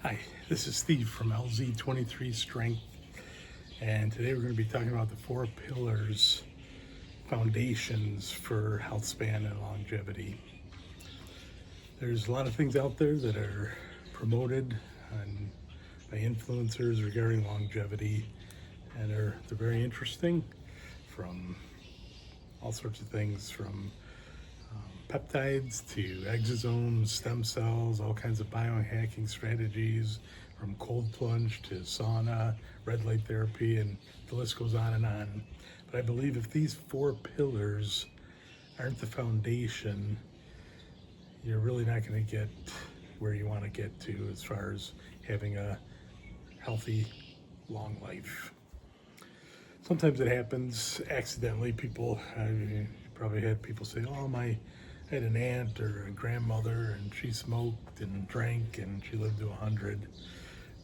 Hi, this is Steve from LZ23 Strength, and today we're going to be talking about the 4 pillars, foundations for health span and longevity. There's a lot of things out there that are promoted by influencers regarding longevity, and they're very interesting, from all sorts of things, from peptides to exosomes, stem cells, all kinds of biohacking strategies, from cold plunge to sauna, red light therapy, and the list goes on and on. But I believe if these 4 pillars aren't the foundation, you're really not going to get where you want to get to as far as having a healthy, long life. Sometimes it happens accidentally. You probably had people say, I had an aunt or a grandmother and she smoked and drank and she lived to 100.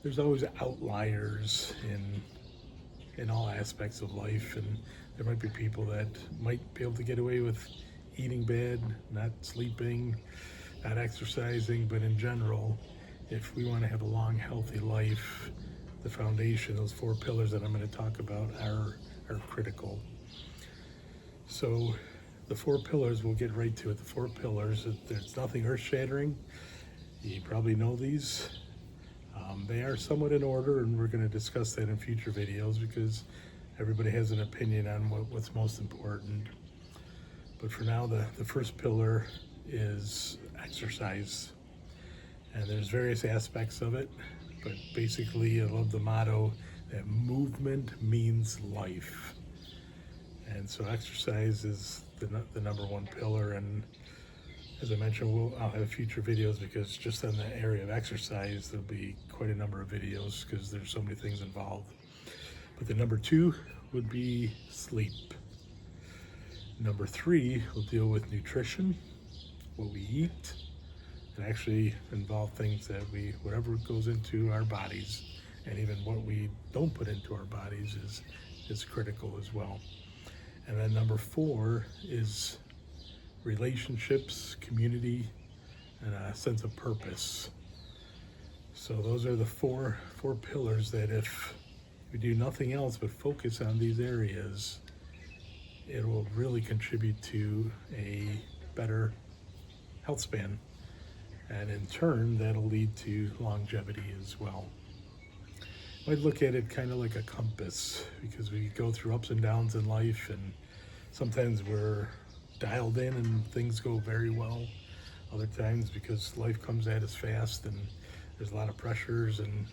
There's always outliers in all aspects of life, and there might be people that might be able to get away with eating bad, not sleeping, not exercising, but in general, if we want to have a long, healthy life, the foundation, those 4 pillars that I'm going to talk about are critical. So the 4 pillars, we'll get right to it. The 4 pillars, there's nothing earth-shattering. You probably know these. They are somewhat in order, and we're going to discuss that in future videos because everybody has an opinion on what's most important. But for now, the first pillar is exercise. And there's various aspects of it, but basically I love the motto that movement means life. And so exercise is the number 1 pillar, and as I mentioned, I'll have future videos because just in the area of exercise there'll be quite a number of videos because there's so many things involved. But the number 2 would be sleep. Number 3 will deal with nutrition, what we eat, and actually involve things that whatever goes into our bodies, and even what we don't put into our bodies is critical as well. And then number 4 is relationships, community, and a sense of purpose. So those are the four pillars that if we do nothing else but focus on these areas, it will really contribute to a better health span. And in turn, that'll lead to longevity as well. I'd look at it kind of like a compass, because we go through ups and downs in life, and sometimes we're dialed in and things go very well. Other times, because life comes at us fast and there's a lot of pressures and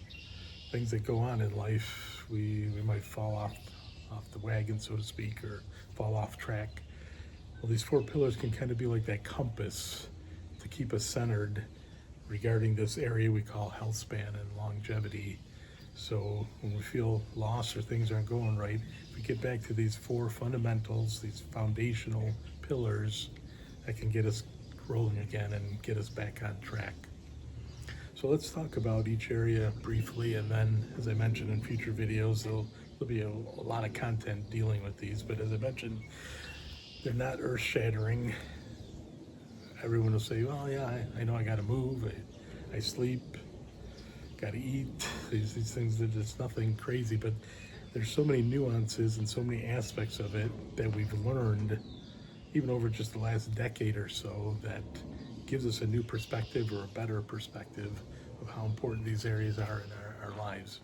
things that go on in life, we might fall off the wagon, so to speak, or fall off track. Well, these 4 pillars can kind of be like that compass to keep us centered regarding this area we call health span and longevity. So when we feel lost or things aren't going right, if we get back to these 4 fundamentals, these foundational pillars, that can get us rolling again and get us back on track. So let's talk about each area briefly, and then, as I mentioned in future videos, there'll be a lot of content dealing with these, but as I mentioned, they're not earth-shattering. Everyone will say, well, yeah, I know I gotta move, I sleep, gotta eat, these things, that it's nothing crazy, but there's so many nuances and so many aspects of it that we've learned even over just the last decade or so that gives us a new perspective, or a better perspective, of how important these areas are in our lives.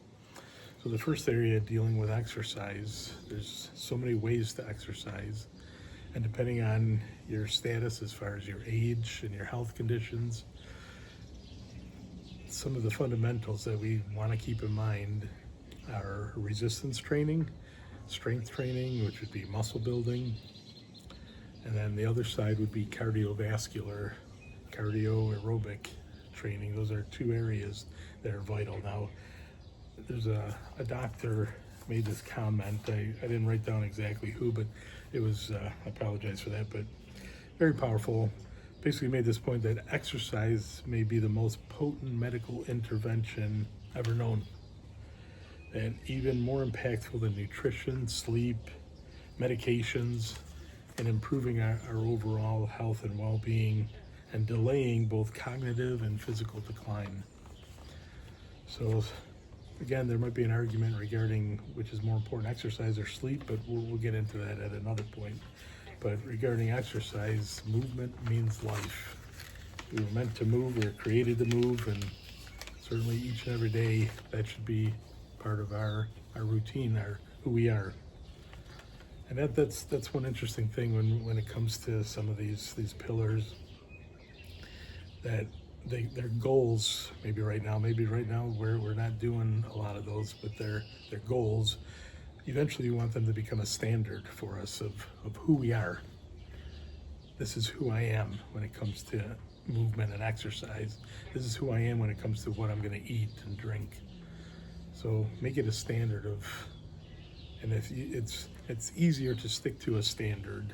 So the first area, dealing with exercise, there's so many ways to exercise, and depending on your status as far as your age and your health conditions, some of the fundamentals that we want to keep in mind are resistance training, strength training, which would be muscle building, and then the other side would be cardiovascular, cardio aerobic training. Those are 2 areas that are vital. Now, there's a doctor made this comment. I didn't write down exactly who, but it was, I apologize for that, but very powerful. Basically made this point that exercise may be the most potent medical intervention ever known, and even more impactful than nutrition, sleep, medications, and improving our overall health and well-being, and delaying both cognitive and physical decline. So again, there might be an argument regarding which is more important, exercise or sleep, but we'll get into that at another point. But regarding exercise, movement means life. We were meant to move, we were created to move, and certainly each and every day that should be part of our routine, our who we are. And that's one interesting thing when it comes to some of these pillars, that their goals, maybe right now we're not doing a lot of those, but their goals, eventually you want them to become a standard for us of who we are. This is who I am when it comes to movement and exercise. This is who I am when it comes to what I'm going to eat and drink. So make it a standard of, and if it's easier to stick to a standard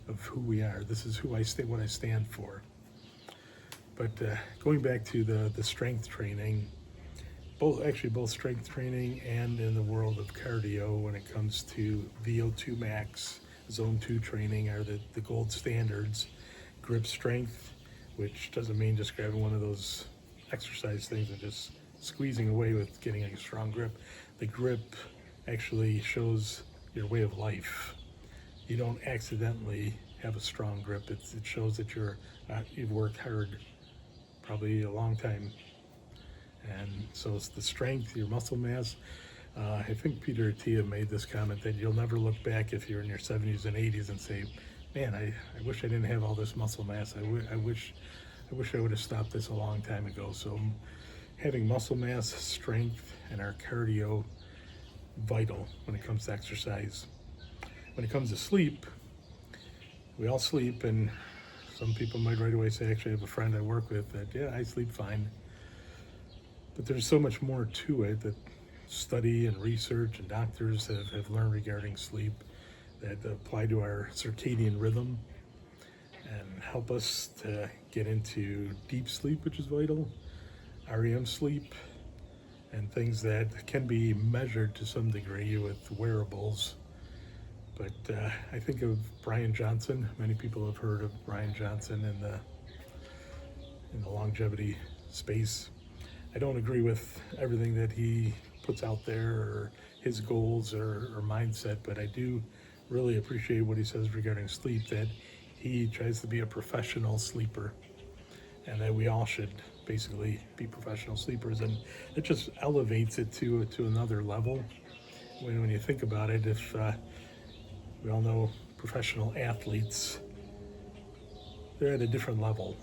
of who we are. This is who I what I stand for. But going back to the strength training, both strength training and in the world of cardio, when it comes to VO2 max, zone 2 training are the gold standards. Grip strength, which doesn't mean just grabbing one of those exercise things and just squeezing away with getting a strong grip. The grip actually shows your way of life. You don't accidentally have a strong grip. It shows that you've worked hard, probably a long time. And so it's the strength, your muscle mass. I think Peter Attia made this comment that you'll never look back if you're in your 70s and 80s and say, man, I wish I didn't have all this muscle mass. I wish I would have stopped this a long time ago. So having muscle mass, strength, and our cardio, vital when it comes to exercise. When it comes to sleep, we all sleep, and some people might right away say, actually I have a friend I work with that, yeah, I sleep fine. But there's so much more to it that study and research and doctors have learned regarding sleep that apply to our circadian rhythm and help us to get into deep sleep, which is vital, REM sleep, and things that can be measured to some degree with wearables. But I think of Brian Johnson. Many people have heard of Brian Johnson in the longevity space. I don't agree with everything that he puts out there or his goals or mindset, but I do really appreciate what he says regarding sleep, that he tries to be a professional sleeper and that we all should basically be professional sleepers, and it just elevates it to another level. When you think about it, if we all know professional athletes, they're at a different level,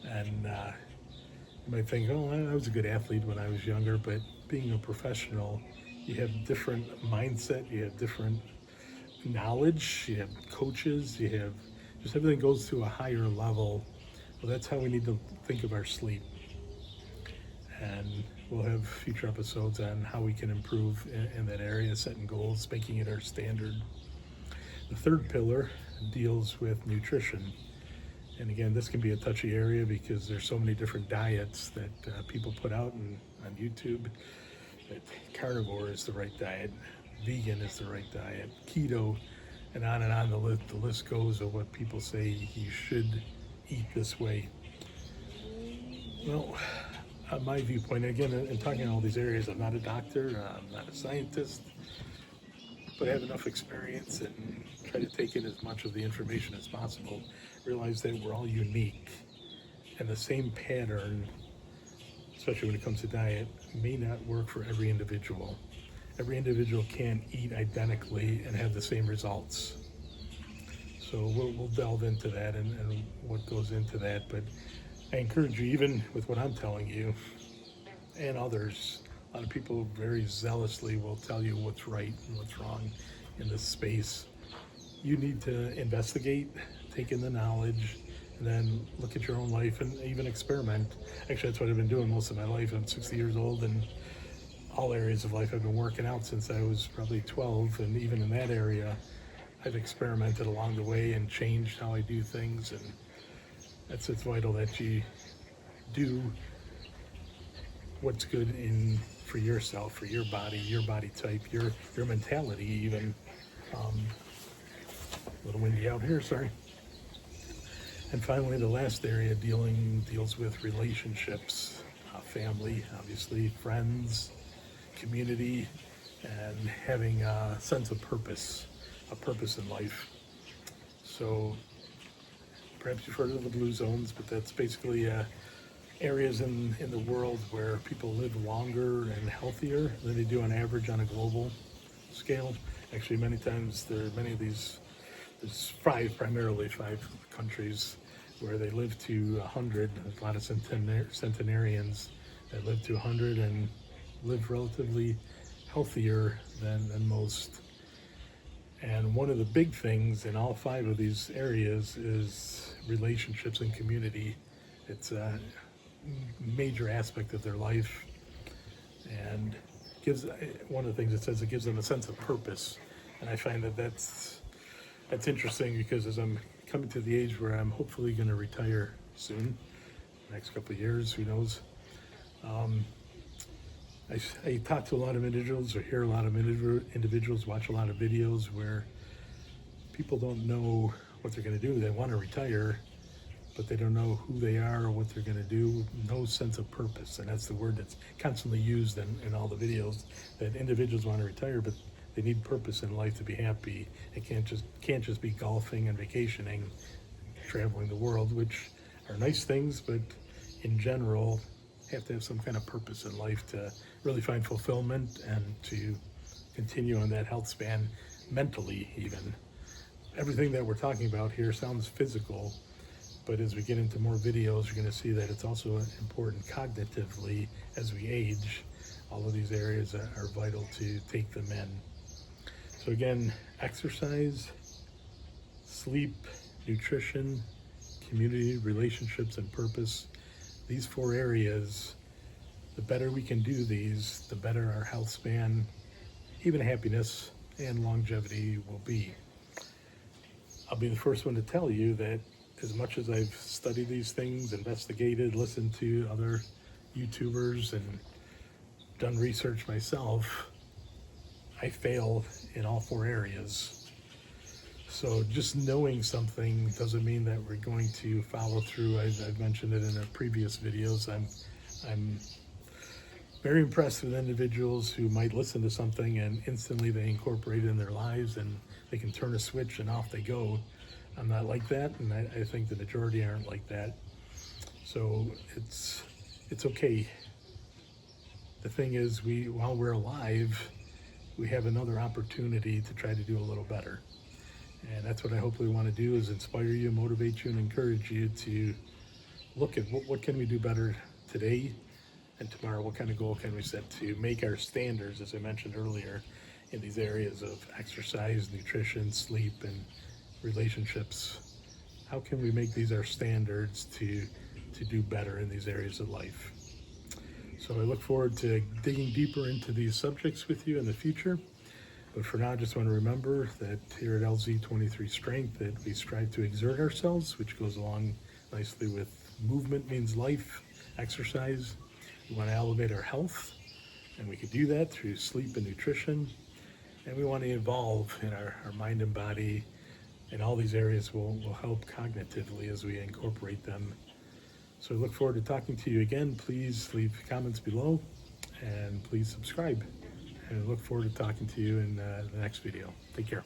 and you might think, oh, I was a good athlete when I was younger, but being a professional, you have different mindset, you have different knowledge, you have coaches, you have just everything goes to a higher level. Well, that's how we need to think of our sleep. And we'll have future episodes on how we can improve in that area, setting goals, making it our standard. The third pillar deals with nutrition. And again, this can be a touchy area because there's so many different diets that people put out on YouTube. That carnivore is the right diet, vegan is the right diet, keto, and on the list goes of what people say you should eat this way. Well, my viewpoint, again, in talking in all these areas, I'm not a doctor, I'm not a scientist, but I have enough experience and try to take in as much of the information as possible. Realize that we're all unique, and the same pattern, especially when it comes to diet, may not work for every individual. Every individual can't eat identically and have the same results. So we'll delve into that and what goes into that. But I encourage you, even with what I'm telling you and others, a lot of people very zealously will tell you what's right and what's wrong in this space. You need to investigate, take in the knowledge, and then look at your own life and even experiment. Actually, that's what I've been doing most of my life. I'm 60 years old, and all areas of life I've been working out since I was probably 12, and even in that area I've experimented along the way and changed how I do things. And it's vital that you do what's good for yourself, for your body type, your mentality even. A little windy out here, sorry. And finally, the last area deals with relationships. family, obviously, friends, community, and having a sense of purpose, a purpose in life. So perhaps you've heard of the blue zones, but that's basically areas in the world where people live longer and healthier than they do on average on a global scale. Actually, many times there are many of these, there's primarily five countries where they live to 100. There's a lot of centenarians that live to 100 and live relatively healthier than most. And one of the big things in all five of these areas is relationships and community. It's a major aspect of their life, and gives, one of the things it says, it gives them a sense of purpose. And I find that that's interesting, because as I'm coming to the age where I'm hopefully going to retire soon, next couple of years, who knows, I talk to a lot of individuals, or hear a lot of individuals, watch a lot of videos where people don't know what they're going to do. They want to retire, but they don't know who they are or what they're going to do. No sense of purpose, and that's the word that's constantly used in all the videos. That individuals want to retire, but they need purpose in life to be happy. It can't just be golfing and vacationing, traveling the world, which are nice things, but in general, have to have some kind of purpose in life to really find fulfillment and to continue on that health span mentally even. Everything that we're talking about here sounds physical, but as we get into more videos, you're going to see that it's also important cognitively as we age. All of these areas are vital to take them in. So again, exercise, sleep, nutrition, community, relationships, and purpose. These four areas, the better we can do these, the better our health span, even happiness and longevity will be. I'll be the first one to tell you that as much as I've studied these things, investigated, listened to other YouTubers, and done research myself, I fail in all four areas. So just knowing something doesn't mean that we're going to follow through. I've mentioned it in the previous videos. I'm very impressed with individuals who might listen to something and instantly they incorporate it in their lives, and they can turn a switch and off they go. I'm not like that, and I think the majority aren't like that. So it's okay. The thing is, while we're alive, we have another opportunity to try to do a little better. And that's what I hopefully want to do, is inspire you, motivate you, and encourage you to look at what can we do better today and tomorrow. What kind of goal can we set to make our standards, as I mentioned earlier, in these areas of exercise, nutrition, sleep, and relationships. How can we make these our standards to do better in these areas of life? So I look forward to digging deeper into these subjects with you in the future. But for now, I just want to remember that here at LZ23 Strength, that we strive to exert ourselves, which goes along nicely with movement means life, exercise. We want to elevate our health, and we can do that through sleep and nutrition. And we want to evolve in our mind and body, and all these areas will help cognitively as we incorporate them. So I look forward to talking to you again. Please leave comments below, and please subscribe. And I look forward to talking to you in the next video. Take care.